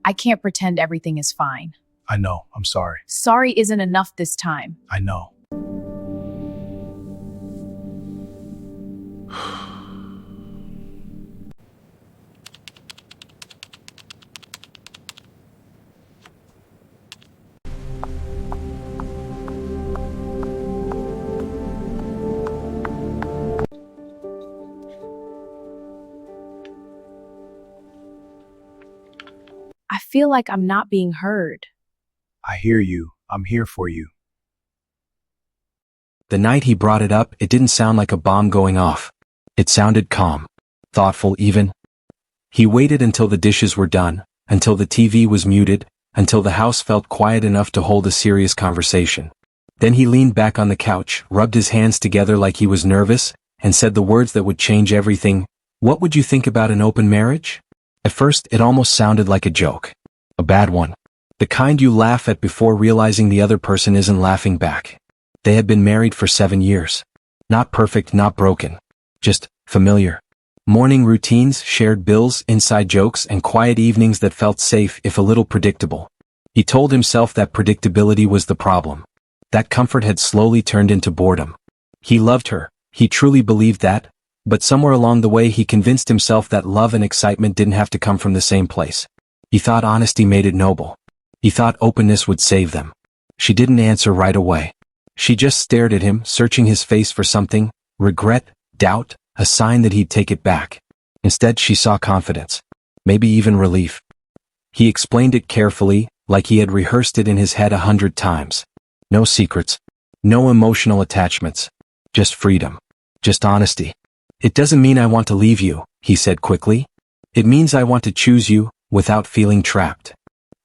I can't pretend everything is fine. I know, I'm sorry. Sorry isn't enough this time. I know. I feel like I'm not being heard. I hear you. I'm here for you. The night he brought it up, it didn't sound like a bomb going off. It sounded calm, thoughtful even. He waited until the dishes were done, until the TV was muted, until the house felt quiet enough to hold a serious conversation. Then he leaned back on the couch, rubbed his hands together like he was nervous, and said the words that would change everything. What would you think about an open marriage? At first, it almost sounded like a joke. A bad one. The kind you laugh at before realizing the other person isn't laughing back. They had been married for 7 years. Not perfect, not broken. Just familiar. Morning routines, shared bills, inside jokes, and quiet evenings that felt safe if a little predictable. He told himself that predictability was the problem. That comfort had slowly turned into boredom. He loved her. He truly believed that. But somewhere along the way he convinced himself that love and excitement didn't have to come from the same place. He thought honesty made it noble. He thought openness would save them. She didn't answer right away. She just stared at him, searching his face for something, regret, doubt, a sign that he'd take it back. Instead she saw confidence. Maybe even relief. He explained it carefully, like he had rehearsed it in his head 100 times. No secrets. No emotional attachments. Just freedom. Just honesty. It doesn't mean I want to leave you, he said quickly. It means I want to choose you, without feeling trapped.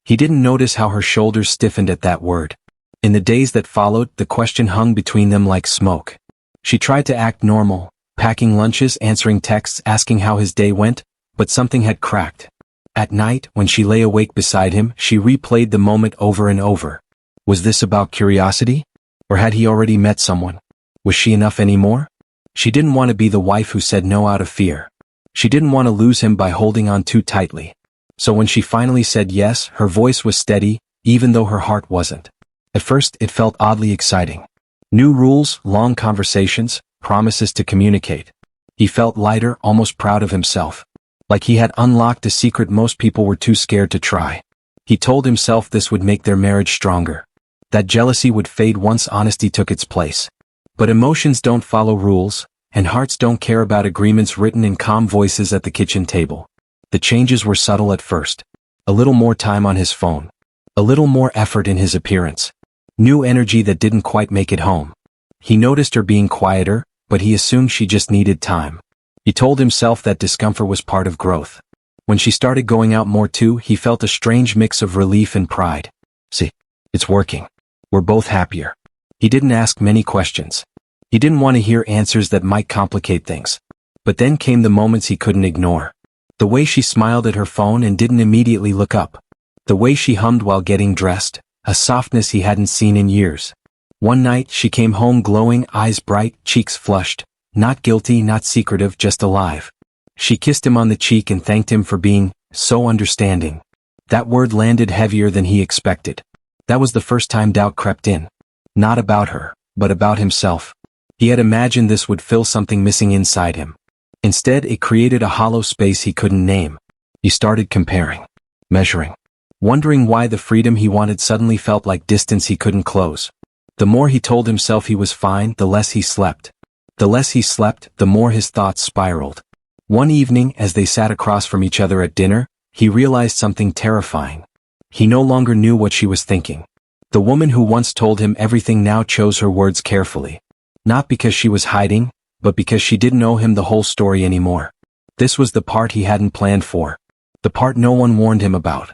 He didn't notice how her shoulders stiffened at that word. In the days that followed, the question hung between them like smoke. She tried to act normal, packing lunches, answering texts, asking how his day went, but something had cracked. At night, when she lay awake beside him, she replayed the moment over and over. Was this about curiosity? Or had he already met someone? Was she enough anymore? She didn't want to be the wife who said no out of fear. She didn't want to lose him by holding on too tightly. So when she finally said yes, her voice was steady, even though her heart wasn't. At first, it felt oddly exciting. New rules, long conversations, promises to communicate. He felt lighter, almost proud of himself. Like he had unlocked a secret most people were too scared to try. He told himself this would make their marriage stronger. That jealousy would fade once honesty took its place. But emotions don't follow rules, and hearts don't care about agreements written in calm voices at the kitchen table. The changes were subtle at first. A little more time on his phone. A little more effort in his appearance. New energy that didn't quite make it home. He noticed her being quieter, but he assumed she just needed time. He told himself that discomfort was part of growth. When she started going out more too, he felt a strange mix of relief and pride. See, it's working. We're both happier. He didn't ask many questions. He didn't want to hear answers that might complicate things. But then came the moments he couldn't ignore. The way she smiled at her phone and didn't immediately look up. The way she hummed while getting dressed, a softness he hadn't seen in years. One night, she came home glowing, eyes bright, cheeks flushed. Not guilty, not secretive, just alive. She kissed him on the cheek and thanked him for being so understanding. That word landed heavier than he expected. That was the first time doubt crept in. Not about her, but about himself. He had imagined this would fill something missing inside him. Instead, it created a hollow space he couldn't name. He started comparing, measuring, wondering why the freedom he wanted suddenly felt like distance he couldn't close. The more he told himself he was fine, the less he slept. The less he slept, the more his thoughts spiraled. One evening, as they sat across from each other at dinner, he realized something terrifying. He no longer knew what she was thinking. The woman who once told him everything now chose her words carefully. Not because she was hiding, but because she didn't owe him the whole story anymore. This was the part he hadn't planned for. The part no one warned him about.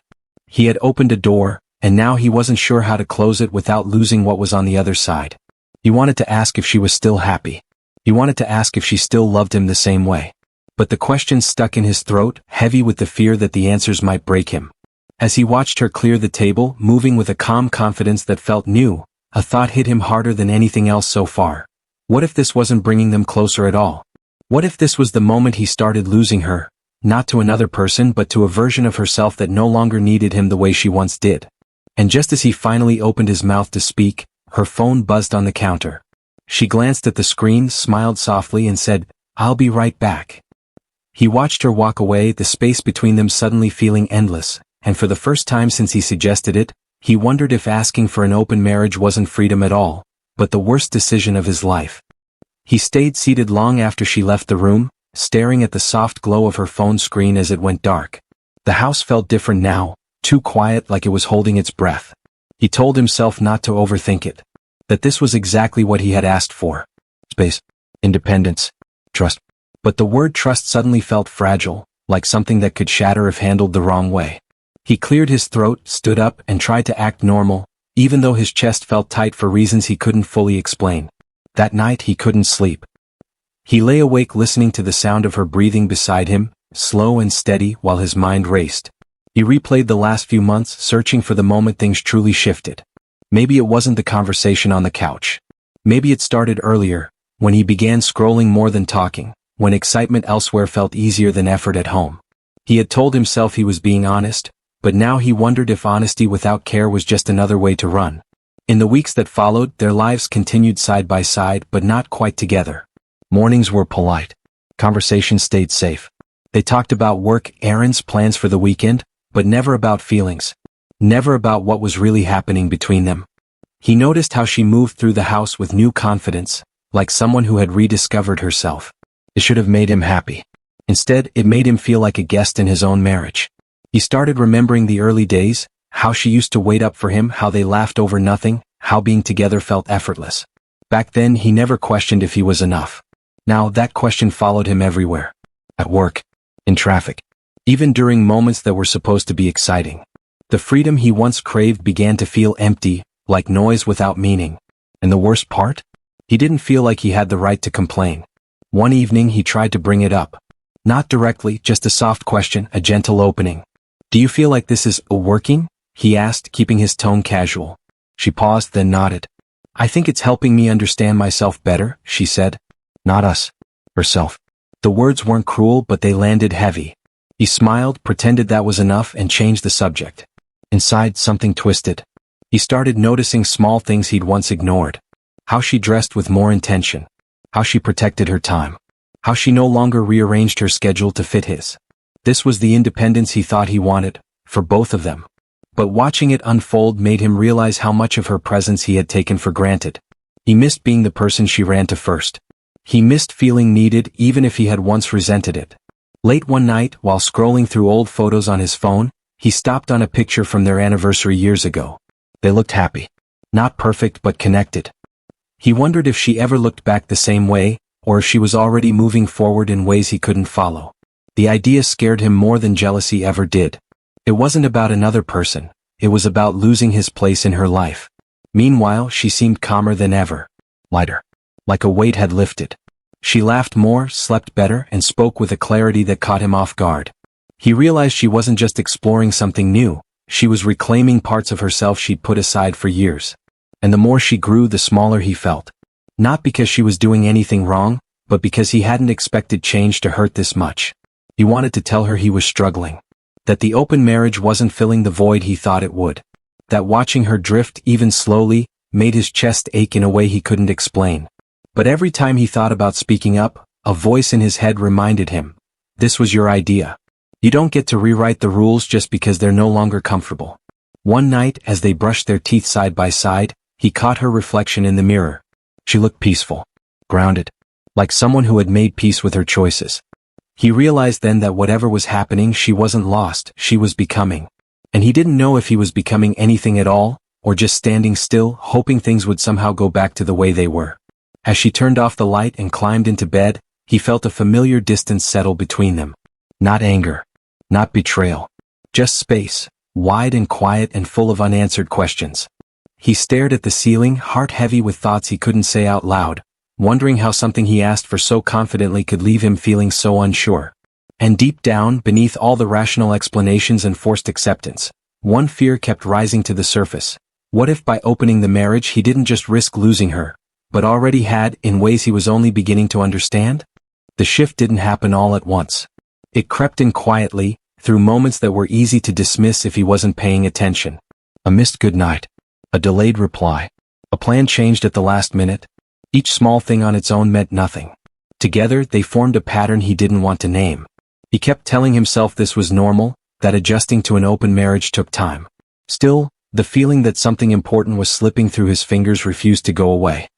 He had opened a door, and now he wasn't sure how to close it without losing what was on the other side. He wanted to ask if she was still happy. He wanted to ask if she still loved him the same way. But the question stuck in his throat, heavy with the fear that the answers might break him. As he watched her clear the table, moving with a calm confidence that felt new, a thought hit him harder than anything else so far. What if this wasn't bringing them closer at all? What if this was the moment he started losing her, not to another person but to a version of herself that no longer needed him the way she once did. And just as he finally opened his mouth to speak, her phone buzzed on the counter. She glanced at the screen, smiled softly and said, "I'll be right back." He watched her walk away, the space between them suddenly feeling endless, and for the first time since he suggested it, he wondered if asking for an open marriage wasn't freedom at all, but the worst decision of his life. He stayed seated long after she left the room, staring at the soft glow of her phone screen as it went dark. The house felt different now, too quiet, like it was holding its breath. He told himself not to overthink it, that this was exactly what he had asked for. Space, independence, trust. But the word trust suddenly felt fragile, like something that could shatter if handled the wrong way. He cleared his throat, stood up, and tried to act normal, even though his chest felt tight for reasons he couldn't fully explain. That night he couldn't sleep. He lay awake listening to the sound of her breathing beside him, slow and steady, while his mind raced. He replayed the last few months, searching for the moment things truly shifted. Maybe it wasn't the conversation on the couch. Maybe it started earlier, when he began scrolling more than talking, when excitement elsewhere felt easier than effort at home. He had told himself he was being honest, but now he wondered if honesty without care was just another way to run. In the weeks that followed, their lives continued side by side, but not quite together. Mornings were polite. Conversations stayed safe. They talked about work, errands, plans for the weekend, but never about feelings. Never about what was really happening between them. He noticed how she moved through the house with new confidence, like someone who had rediscovered herself. It should have made him happy. Instead, it made him feel like a guest in his own marriage. He started remembering the early days, how she used to wait up for him, how they laughed over nothing, how being together felt effortless. Back then, he never questioned if he was enough. Now, that question followed him everywhere. At work, in traffic, even during moments that were supposed to be exciting. The freedom he once craved began to feel empty, like noise without meaning. And the worst part? He didn't feel like he had the right to complain. One evening he tried to bring it up. Not directly, just a soft question, a gentle opening. "Do you feel like this is working?" he asked, keeping his tone casual. She paused, then nodded. "I think it's helping me understand myself better," she said. "Not us." Herself. The words weren't cruel, but they landed heavy. He smiled, pretended that was enough, and changed the subject. Inside, something twisted. He started noticing small things he'd once ignored. How she dressed with more intention. How she protected her time. How she no longer rearranged her schedule to fit his. This was the independence he thought he wanted, for both of them. But watching it unfold made him realize how much of her presence he had taken for granted. He missed being the person she ran to first. He missed feeling needed, even if he had once resented it. Late one night, while scrolling through old photos on his phone, he stopped on a picture from their anniversary years ago. They looked happy. Not perfect, but connected. He wondered if she ever looked back the same way, or if she was already moving forward in ways he couldn't follow. The idea scared him more than jealousy ever did. It wasn't about another person, it was about losing his place in her life. Meanwhile, she seemed calmer than ever. Lighter. Like a weight had lifted. She laughed more, slept better, and spoke with a clarity that caught him off guard. He realized she wasn't just exploring something new, she was reclaiming parts of herself she'd put aside for years. And the more she grew, the smaller he felt. Not because she was doing anything wrong, but because he hadn't expected change to hurt this much. He wanted to tell her he was struggling. That the open marriage wasn't filling the void he thought it would. That watching her drift, even slowly, made his chest ache in a way he couldn't explain. But every time he thought about speaking up, a voice in his head reminded him, "This was your idea. You don't get to rewrite the rules just because they're no longer comfortable." One night, as they brushed their teeth side by side, he caught her reflection in the mirror. She looked peaceful, grounded, like someone who had made peace with her choices. He realized then that whatever was happening, she wasn't lost, she was becoming. And he didn't know if he was becoming anything at all, or just standing still, hoping things would somehow go back to the way they were. As she turned off the light and climbed into bed, he felt a familiar distance settle between them. Not anger. Not betrayal. Just space, wide and quiet and full of unanswered questions. He stared at the ceiling, heart heavy with thoughts he couldn't say out loud, wondering how something he asked for so confidently could leave him feeling so unsure. And deep down, beneath all the rational explanations and forced acceptance, one fear kept rising to the surface. What if by opening the marriage he didn't just risk losing her, but already had, in ways he was only beginning to understand? The shift didn't happen all at once. It crept in quietly, through moments that were easy to dismiss if he wasn't paying attention. A missed goodnight. A delayed reply. A plan changed at the last minute. Each small thing on its own meant nothing. Together, they formed a pattern he didn't want to name. He kept telling himself this was normal, that adjusting to an open marriage took time. Still, the feeling that something important was slipping through his fingers refused to go away.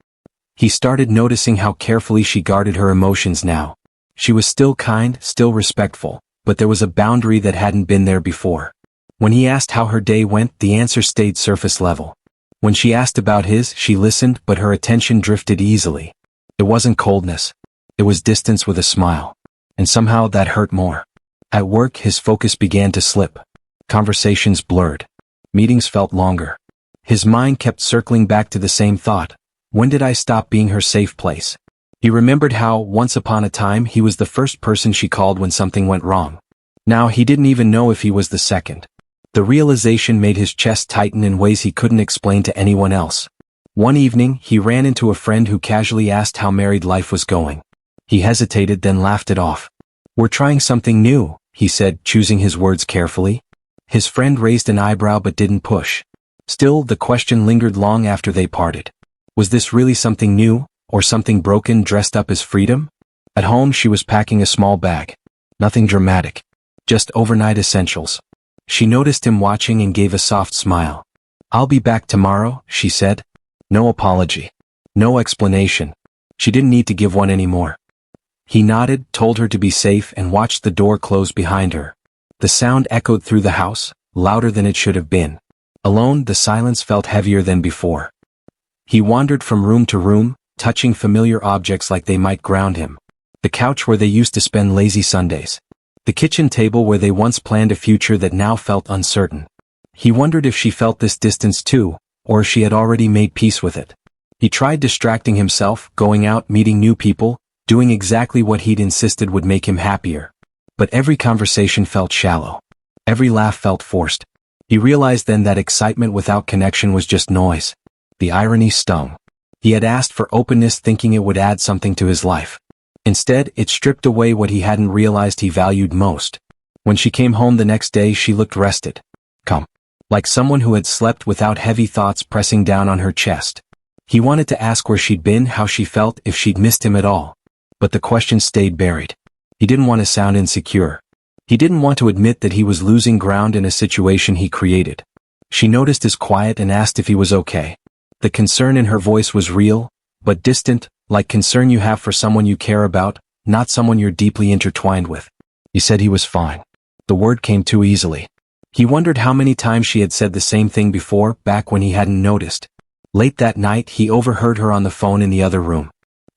He started noticing how carefully she guarded her emotions now. She was still kind, still respectful, but there was a boundary that hadn't been there before. When he asked how her day went, the answer stayed surface level. When she asked about his, she listened, but her attention drifted easily. It wasn't coldness. It was distance with a smile. And somehow that hurt more. At work, his focus began to slip. Conversations blurred. Meetings felt longer. His mind kept circling back to the same thought. When did I stop being her safe place? He remembered how, once upon a time, he was the first person she called when something went wrong. Now he didn't even know if he was the second. The realization made his chest tighten in ways he couldn't explain to anyone else. One evening, he ran into a friend who casually asked how married life was going. He hesitated, then laughed it off. "We're trying something new," he said, choosing his words carefully. His friend raised an eyebrow but didn't push. Still, the question lingered long after they parted. Was this really something new, or something broken dressed up as freedom? At home, she was packing a small bag. Nothing dramatic. Just overnight essentials. She noticed him watching and gave a soft smile. "I'll be back tomorrow," she said. No apology. No explanation. She didn't need to give one anymore. He nodded, told her to be safe, and watched the door close behind her. The sound echoed through the house, louder than it should have been. Alone, the silence felt heavier than before. He wandered from room to room, touching familiar objects like they might ground him. The couch where they used to spend lazy Sundays. The kitchen table where they once planned a future that now felt uncertain. He wondered if she felt this distance too, or if she had already made peace with it. He tried distracting himself, going out, meeting new people, doing exactly what he'd insisted would make him happier. But every conversation felt shallow. Every laugh felt forced. He realized then that excitement without connection was just noise. The irony stung. He had asked for openness thinking it would add something to his life. Instead, it stripped away what he hadn't realized he valued most. When she came home the next day, she looked rested. Calm. Like someone who had slept without heavy thoughts pressing down on her chest. He wanted to ask where she'd been, how she felt, if she'd missed him at all. But the question stayed buried. He didn't want to sound insecure. He didn't want to admit that he was losing ground in a situation he created. She noticed his quiet and asked if he was okay. The concern in her voice was real, but distant, like concern you have for someone you care about, not someone you're deeply intertwined with. He said he was fine. The word came too easily. He wondered how many times she had said the same thing before, back when he hadn't noticed. Late that night, he overheard her on the phone in the other room.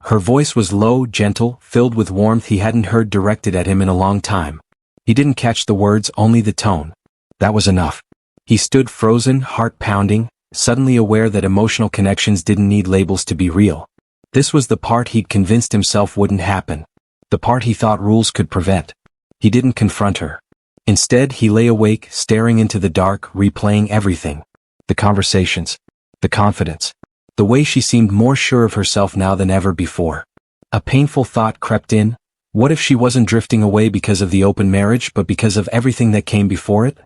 Her voice was low, gentle, filled with warmth he hadn't heard directed at him in a long time. He didn't catch the words, only the tone. That was enough. He stood frozen, heart pounding, suddenly aware that emotional connections didn't need labels to be real. This was the part he'd convinced himself wouldn't happen. The part he thought rules could prevent. He didn't confront her. Instead, he lay awake, staring into the dark, replaying everything. The conversations. The confidence. The way she seemed more sure of herself now than ever before. A painful thought crept in. What if she wasn't drifting away because of the open marriage but because of everything that came before it?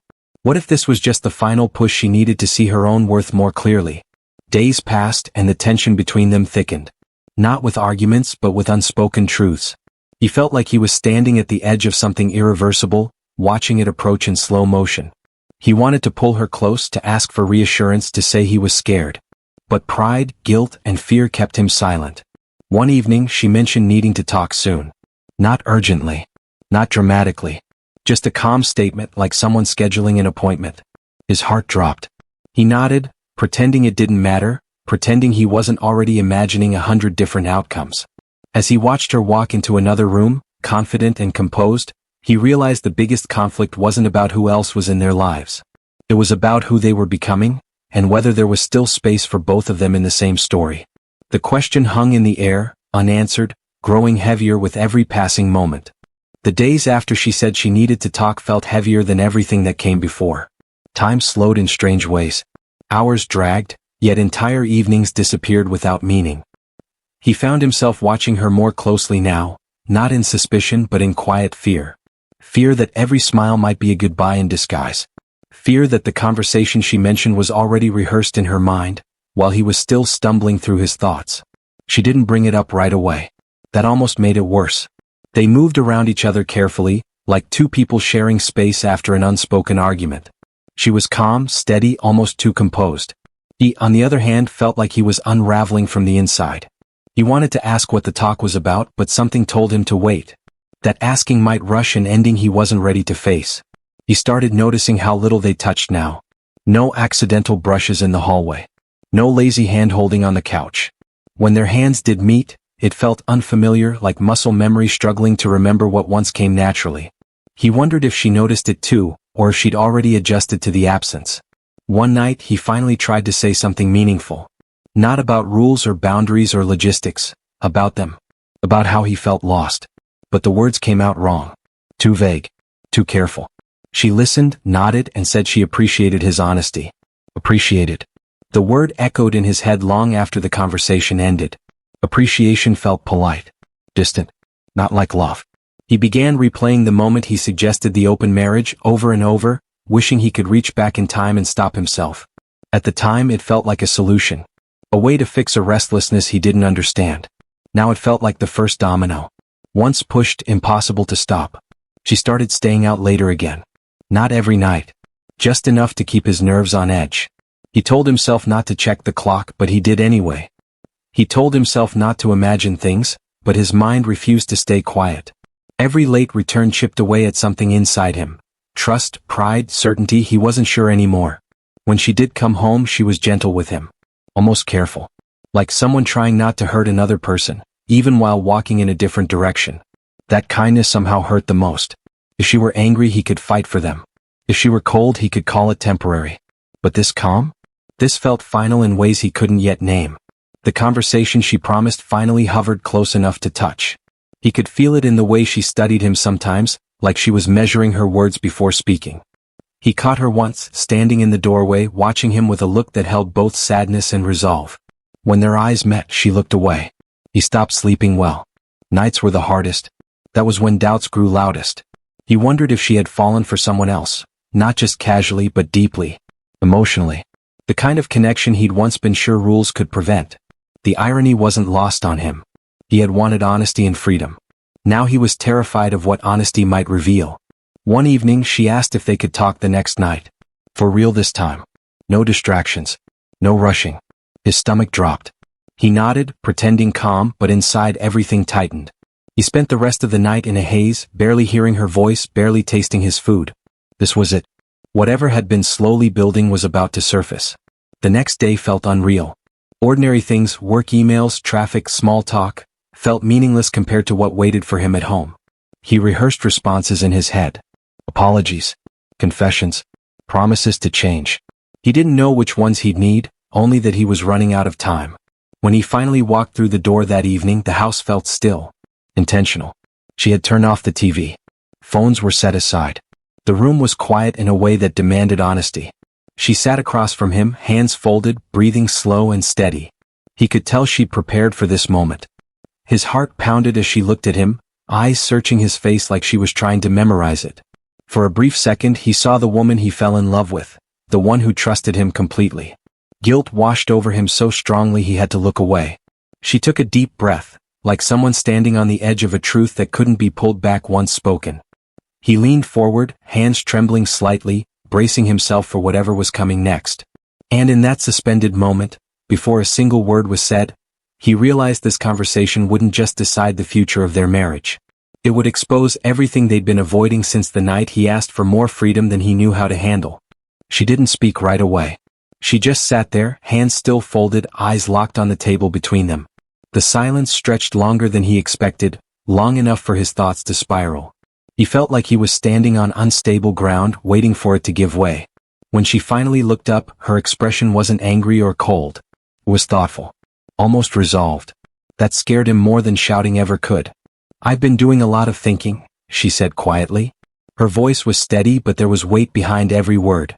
What if this was just the final push she needed to see her own worth more clearly? Days passed and the tension between them thickened. Not with arguments but with unspoken truths. He felt like he was standing at the edge of something irreversible, watching it approach in slow motion. He wanted to pull her close, to ask for reassurance, to say he was scared. But pride, guilt, and fear kept him silent. One evening, she mentioned needing to talk soon. Not urgently. Not dramatically. Just a calm statement, like someone scheduling an appointment. His heart dropped. He nodded, pretending it didn't matter, pretending he wasn't already imagining 100 different outcomes. As he watched her walk into another room, confident and composed, he realized the biggest conflict wasn't about who else was in their lives. It was about who they were becoming, and whether there was still space for both of them in the same story. The question hung in the air, unanswered, growing heavier with every passing moment. The days after she said she needed to talk felt heavier than everything that came before. Time slowed in strange ways. Hours dragged, yet entire evenings disappeared without meaning. He found himself watching her more closely now, not in suspicion but in quiet fear. Fear that every smile might be a goodbye in disguise. Fear that the conversation she mentioned was already rehearsed in her mind, while he was still stumbling through his thoughts. She didn't bring it up right away. That almost made it worse. They moved around each other carefully, like two people sharing space after an unspoken argument. She was calm, steady, almost too composed. He, on the other hand, felt like he was unraveling from the inside. He wanted to ask what the talk was about, but something told him to wait. That asking might rush an ending he wasn't ready to face. He started noticing how little they touched now. No accidental brushes in the hallway. No lazy hand-holding on the couch. When their hands did meet, it felt unfamiliar, like muscle memory struggling to remember what once came naturally. He wondered if she noticed it too, or if she'd already adjusted to the absence. One night, he finally tried to say something meaningful. Not about rules or boundaries or logistics, about them. About how he felt lost. But the words came out wrong. Too vague. Too careful. She listened, nodded, and said she appreciated his honesty. Appreciated. The word echoed in his head long after the conversation ended. Appreciation felt polite. Distant. Not like love. He began replaying the moment he suggested the open marriage over and over, wishing he could reach back in time and stop himself. At the time it felt like a solution. A way to fix a restlessness he didn't understand. Now it felt like the first domino. Once pushed, impossible to stop. She started staying out later again. Not every night. Just enough to keep his nerves on edge. He told himself not to check the clock, but he did anyway. He told himself not to imagine things, but his mind refused to stay quiet. Every late return chipped away at something inside him. Trust, pride, certainty, he wasn't sure anymore. When she did come home, she was gentle with him. Almost careful. Like someone trying not to hurt another person, even while walking in a different direction. That kindness somehow hurt the most. If she were angry, he could fight for them. If she were cold, he could call it temporary. But this calm? This felt final in ways he couldn't yet name. The conversation she promised finally hovered close enough to touch. He could feel it in the way she studied him sometimes, like she was measuring her words before speaking. He caught her once, standing in the doorway, watching him with a look that held both sadness and resolve. When their eyes met, she looked away. He stopped sleeping well. Nights were the hardest. That was when doubts grew loudest. He wondered if she had fallen for someone else, not just casually but deeply, emotionally. The kind of connection he'd once been sure rules could prevent. The irony wasn't lost on him. He had wanted honesty and freedom. Now he was terrified of what honesty might reveal. One evening she asked if they could talk the next night. For real this time. No distractions. No rushing. His stomach dropped. He nodded, pretending calm, but inside everything tightened. He spent the rest of the night in a haze, barely hearing her voice, barely tasting his food. This was it. Whatever had been slowly building was about to surface. The next day felt unreal. Ordinary things, work emails, traffic, small talk, felt meaningless compared to what waited for him at home. He rehearsed responses in his head. Apologies. Confessions. Promises to change. He didn't know which ones he'd need, only that he was running out of time. When he finally walked through the door that evening, the house felt still. Intentional. She had turned off the TV. Phones were set aside. The room was quiet in a way that demanded honesty. She sat across from him, hands folded, breathing slow and steady. He could tell she'd prepared for this moment. His heart pounded as she looked at him, eyes searching his face like she was trying to memorize it. For a brief second he saw the woman he fell in love with, the one who trusted him completely. Guilt washed over him so strongly he had to look away. She took a deep breath, like someone standing on the edge of a truth that couldn't be pulled back once spoken. He leaned forward, hands trembling slightly, bracing himself for whatever was coming next. And in that suspended moment, before a single word was said, he realized this conversation wouldn't just decide the future of their marriage. It would expose everything they'd been avoiding since the night he asked for more freedom than he knew how to handle. She didn't speak right away. She just sat there, hands still folded, eyes locked on the table between them. The silence stretched longer than he expected, long enough for his thoughts to spiral. He felt like he was standing on unstable ground, waiting for it to give way. When she finally looked up, her expression wasn't angry or cold. It was thoughtful. Almost resolved. That scared him more than shouting ever could. "I've been doing a lot of thinking," she said quietly. Her voice was steady, but there was weight behind every word.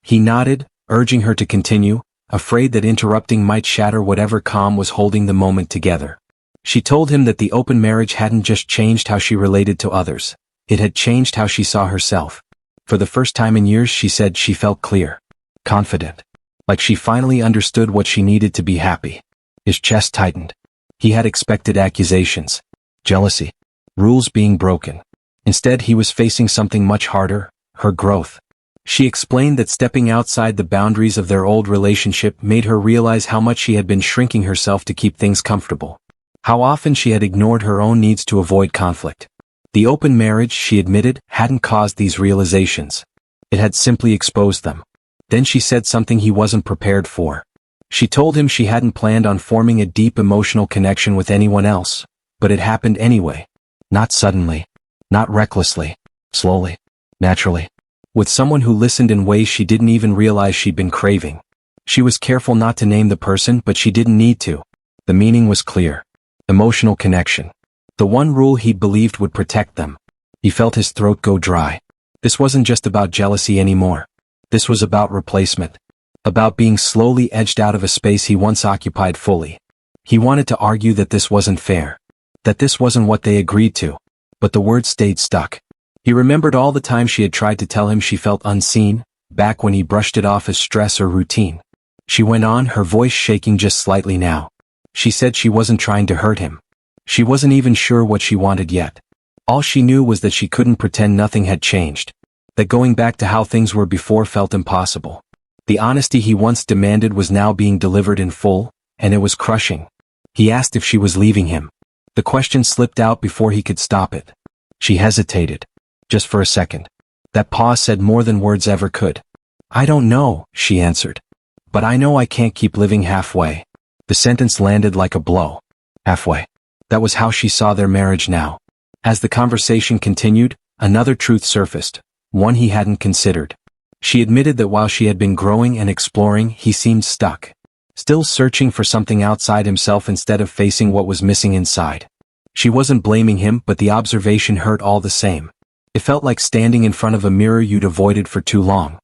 He nodded, urging her to continue, afraid that interrupting might shatter whatever calm was holding the moment together. She told him that the open marriage hadn't just changed how she related to others. It had changed how she saw herself. For the first time in years, she said she felt clear, confident, like she finally understood what she needed to be happy. His chest tightened. He had expected accusations, jealousy, rules being broken. Instead, he was facing something much harder, her growth. She explained that stepping outside the boundaries of their old relationship made her realize how much she had been shrinking herself to keep things comfortable. How often she had ignored her own needs to avoid conflict. The open marriage, she admitted, hadn't caused these realizations. It had simply exposed them. Then she said something he wasn't prepared for. She told him she hadn't planned on forming a deep emotional connection with anyone else, but it happened anyway. Not suddenly. Not recklessly. Slowly. Naturally. With someone who listened in ways she didn't even realize she'd been craving. She was careful not to name the person, but she didn't need to. The meaning was clear. Emotional connection. The one rule he'd believed would protect them. He felt his throat go dry. This wasn't just about jealousy anymore. This was about replacement. About being slowly edged out of a space he once occupied fully. He wanted to argue that this wasn't fair. That this wasn't what they agreed to. But the words stayed stuck. He remembered all the time she had tried to tell him she felt unseen, back when he brushed it off as stress or routine. She went on, her voice shaking just slightly now. She said she wasn't trying to hurt him. She wasn't even sure what she wanted yet. All she knew was that she couldn't pretend nothing had changed. That going back to how things were before felt impossible. The honesty he once demanded was now being delivered in full, and it was crushing. He asked if she was leaving him. The question slipped out before he could stop it. She hesitated. Just for a second. That pause said more than words ever could. "I don't know," she answered. "But I know I can't keep living halfway." The sentence landed like a blow. Halfway. That was how she saw their marriage now. As the conversation continued, another truth surfaced, one he hadn't considered. She admitted that while she had been growing and exploring, he seemed stuck. Still searching for something outside himself instead of facing what was missing inside. She wasn't blaming him, but the observation hurt all the same. It felt like standing in front of a mirror you'd avoided for too long.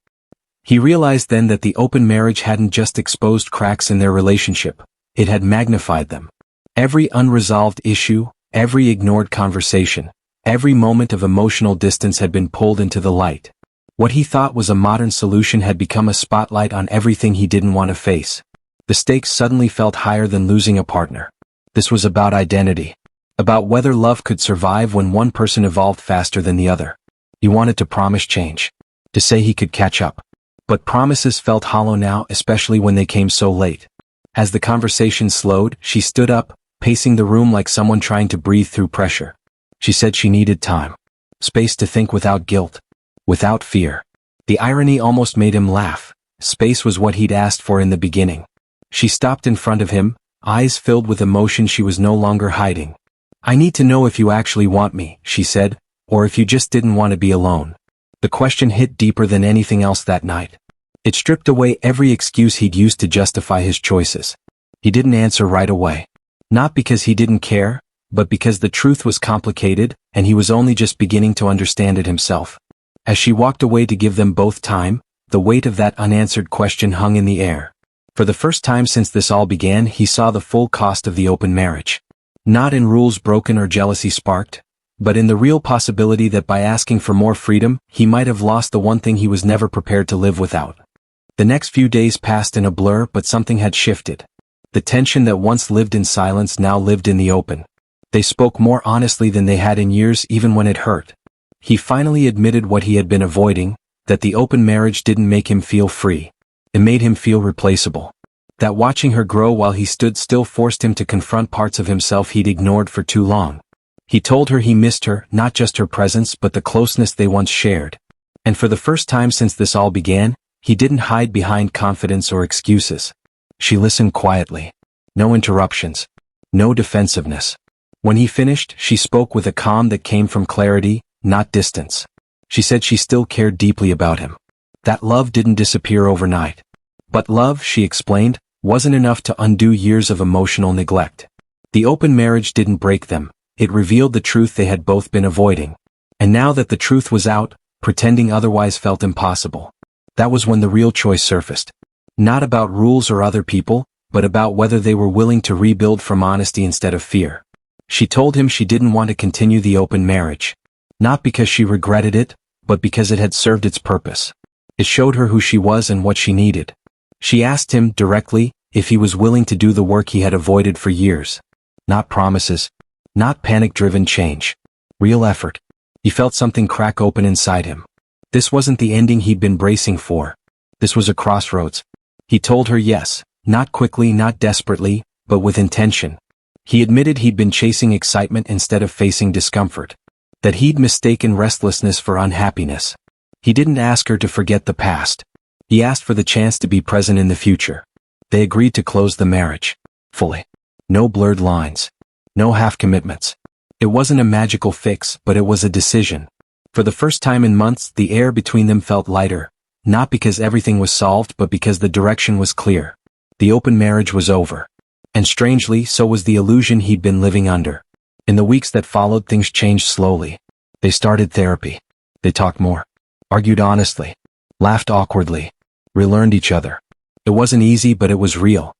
He realized then that the open marriage hadn't just exposed cracks in their relationship, it had magnified them. Every unresolved issue, every ignored conversation, every moment of emotional distance had been pulled into the light. What he thought was a modern solution had become a spotlight on everything he didn't want to face. The stakes suddenly felt higher than losing a partner. This was about identity. About whether love could survive when one person evolved faster than the other. He wanted to promise change. To say he could catch up. But promises felt hollow now, especially when they came so late. As the conversation slowed, she stood up, pacing the room like someone trying to breathe through pressure. She said she needed time. Space to think without guilt. Without fear. The irony almost made him laugh. Space was what he'd asked for in the beginning. She stopped in front of him, eyes filled with emotion she was no longer hiding. "I need to know if you actually want me," she said, "or if you just didn't want to be alone." The question hit deeper than anything else that night. It stripped away every excuse he'd used to justify his choices. He didn't answer right away. Not because he didn't care, but because the truth was complicated, and he was only just beginning to understand it himself. As she walked away to give them both time, the weight of that unanswered question hung in the air. For the first time since this all began, he saw the full cost of the open marriage. Not in rules broken or jealousy sparked, but in the real possibility that by asking for more freedom, he might have lost the one thing he was never prepared to live without. The next few days passed in a blur, but something had shifted. The tension that once lived in silence now lived in the open. They spoke more honestly than they had in years, even when it hurt. He finally admitted what he had been avoiding, that the open marriage didn't make him feel free. It made him feel replaceable. That watching her grow while he stood still forced him to confront parts of himself he'd ignored for too long. He told her he missed her, not just her presence but the closeness they once shared. And for the first time since this all began, he didn't hide behind confidence or excuses. She listened quietly. No interruptions. No defensiveness. When he finished, she spoke with a calm that came from clarity, not distance. She said she still cared deeply about him. That love didn't disappear overnight. But love, she explained, wasn't enough to undo years of emotional neglect. The open marriage didn't break them, it revealed the truth they had both been avoiding. And now that the truth was out, pretending otherwise felt impossible. That was when the real choice surfaced. Not about rules or other people, but about whether they were willing to rebuild from honesty instead of fear. She told him she didn't want to continue the open marriage. Not because she regretted it, but because it had served its purpose. It showed her who she was and what she needed. She asked him, directly, if he was willing to do the work he had avoided for years. Not promises. Not panic-driven change. Real effort. He felt something crack open inside him. This wasn't the ending he'd been bracing for. This was a crossroads. He told her yes, not quickly, not desperately, but with intention. He admitted he'd been chasing excitement instead of facing discomfort. That he'd mistaken restlessness for unhappiness. He didn't ask her to forget the past. He asked for the chance to be present in the future. They agreed to close the marriage. Fully. No blurred lines. No half-commitments. It wasn't a magical fix, but it was a decision. For the first time in months, the air between them felt lighter. Not because everything was solved, but because the direction was clear. The open marriage was over. And strangely, so was the illusion he'd been living under. In the weeks that followed, things changed slowly. They started therapy. They talked more. Argued honestly. Laughed awkwardly. Relearned each other. It wasn't easy, but it was real.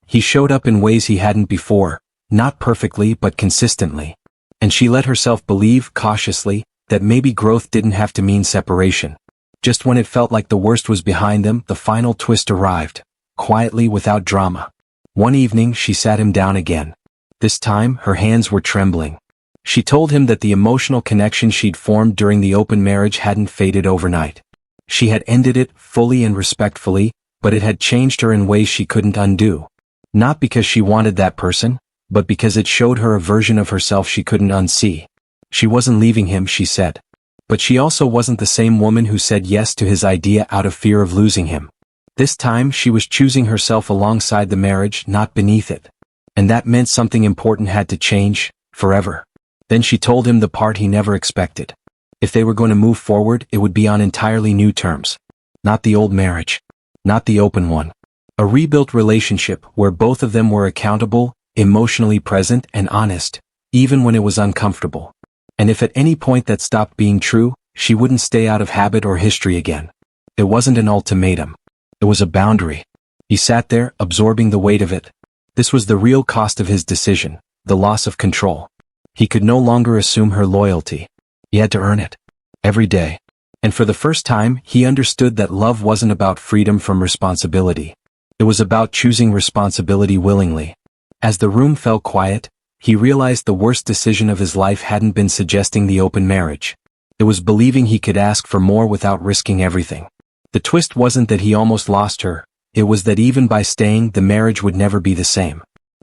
He showed up in ways he hadn't before, not perfectly but consistently. And she let herself believe, cautiously, that maybe growth didn't have to mean separation. Just when it felt like the worst was behind them, the final twist arrived, quietly, without drama. One evening, she sat him down again. This time, her hands were trembling. She told him that the emotional connection she'd formed during the open marriage hadn't faded overnight. She had ended it, fully and respectfully, but it had changed her in ways she couldn't undo. Not because she wanted that person, but because it showed her a version of herself she couldn't unsee. She wasn't leaving him, she said. But she also wasn't the same woman who said yes to his idea out of fear of losing him. This time she was choosing herself alongside the marriage, not beneath it. And that meant something important had to change, forever. Then she told him the part he never expected. If they were going to move forward, it would be on entirely new terms. Not the old marriage. Not the open one. A rebuilt relationship where both of them were accountable, emotionally present, and honest, even when it was uncomfortable. And if at any point that stopped being true, she wouldn't stay out of habit or history again. It wasn't an ultimatum. It was a boundary. He sat there, absorbing the weight of it. This was the real cost of his decision, the loss of control. He could no longer assume her loyalty. He had to earn it. Every day. And for the first time, he understood that love wasn't about freedom from responsibility. It was about choosing responsibility willingly. As the room fell quiet, he realized the worst decision of his life hadn't been suggesting the open marriage. It was believing he could ask for more without risking everything. The twist wasn't that he almost lost her, it was that even by staying, the marriage would never be the same.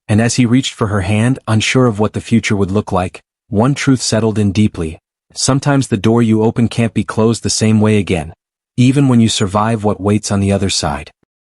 And as he reached for her hand, unsure of what the future would look like, one truth settled in deeply. Sometimes the door you open can't be closed the same way again, even when you survive what waits on the other side.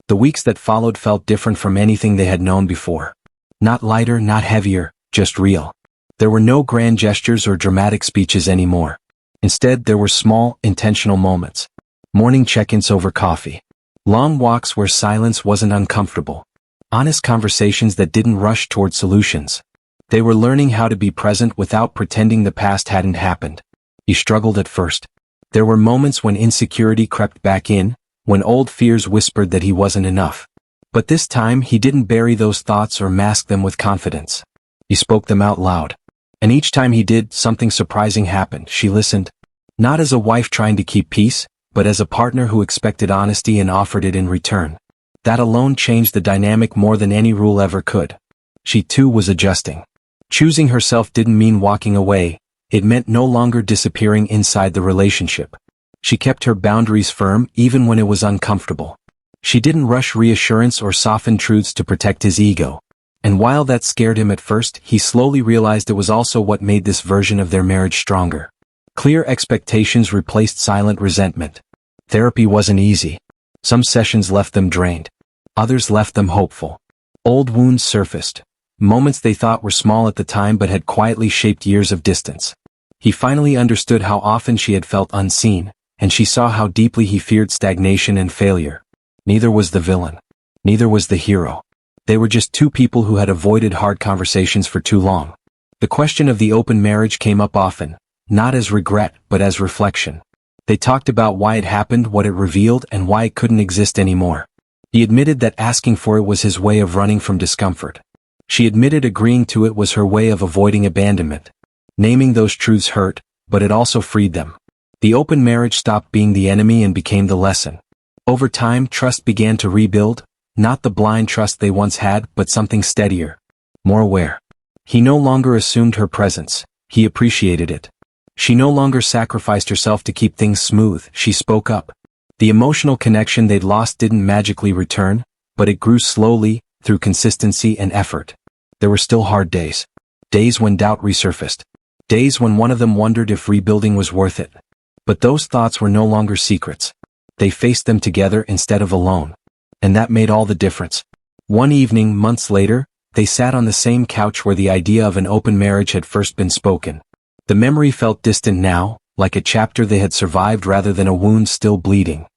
The weeks that followed felt different from anything they had known before. Not lighter, not heavier, just real. There were no grand gestures or dramatic speeches anymore. Instead, there were small, intentional moments. Morning check-ins over coffee. Long walks where silence wasn't uncomfortable. Honest conversations that didn't rush toward solutions. They were learning how to be present without pretending the past hadn't happened. He struggled at first. There were moments when insecurity crept back in, when old fears whispered that he wasn't enough. But this time he didn't bury those thoughts or mask them with confidence. He spoke them out loud. And each time he did, something surprising happened. She listened. Not as a wife trying to keep peace, but as a partner who expected honesty and offered it in return. That alone changed the dynamic more than any rule ever could. She too was adjusting. Choosing herself didn't mean walking away, it meant no longer disappearing inside the relationship. She kept her boundaries firm even when it was uncomfortable. She didn't rush reassurance or soften truths to protect his ego. And while that scared him at first, he slowly realized it was also what made this version of their marriage stronger. Clear expectations replaced silent resentment. Therapy wasn't easy. Some sessions left them drained. Others left them hopeful. Old wounds surfaced. Moments they thought were small at the time but had quietly shaped years of distance. He finally understood how often she had felt unseen, and she saw how deeply he feared stagnation and failure. Neither was the villain. Neither was the hero. They were just two people who had avoided hard conversations for too long. The question of the open marriage came up often, not as regret but as reflection. They talked about why it happened, what it revealed, and why it couldn't exist anymore. He admitted that asking for it was his way of running from discomfort. She admitted agreeing to it was her way of avoiding abandonment. Naming those truths hurt, but it also freed them. The open marriage stopped being the enemy and became the lesson. Over time, trust began to rebuild, not the blind trust they once had, but something steadier, more aware. He no longer assumed her presence, he appreciated it. She no longer sacrificed herself to keep things smooth, she spoke up. The emotional connection they'd lost didn't magically return, but it grew slowly, through consistency and effort. There were still hard days. Days when doubt resurfaced. Days when one of them wondered if rebuilding was worth it. But those thoughts were no longer secrets. They faced them together instead of alone. And that made all the difference. One evening, months later, they sat on the same couch where the idea of an open marriage had first been spoken. The memory felt distant now, like a chapter they had survived rather than a wound still bleeding.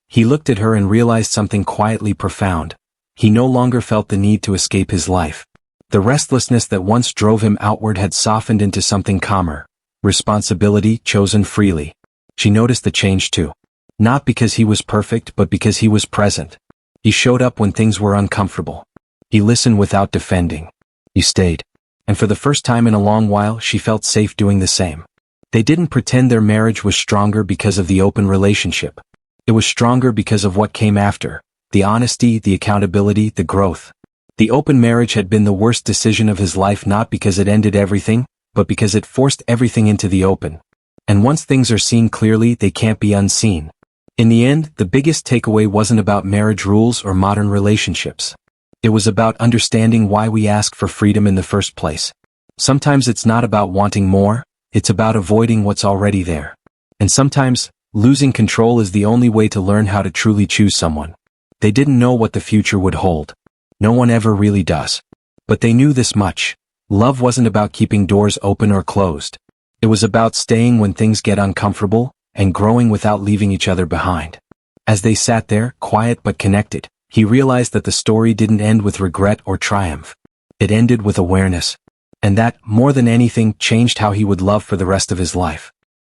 He looked at her and realized something quietly profound. He no longer felt the need to escape his life. The restlessness that once drove him outward had softened into something calmer. Responsibility chosen freely. She noticed the change too. Not because he was perfect, but because he was present. He showed up when things were uncomfortable. He listened without defending. He stayed. And for the first time in a long while, she felt safe doing the same. They didn't pretend their marriage was stronger because of the open relationship. It was stronger because of what came after. The honesty, the accountability, the growth. The open marriage had been the worst decision of his life, not because it ended everything, but because it forced everything into the open. And once things are seen clearly, they can't be unseen. In the end, the biggest takeaway wasn't about marriage rules or modern relationships. It was about understanding why we ask for freedom in the first place. Sometimes it's not about wanting more, it's about avoiding what's already there. And sometimes, losing control is the only way to learn how to truly choose someone. They didn't know what the future would hold. No one ever really does. But they knew this much. Love wasn't about keeping doors open or closed. It was about staying when things get uncomfortable, and growing without leaving each other behind. As they sat there, quiet but connected, he realized that the story didn't end with regret or triumph. It ended with awareness. And that, more than anything, changed how he would love for the rest of his life.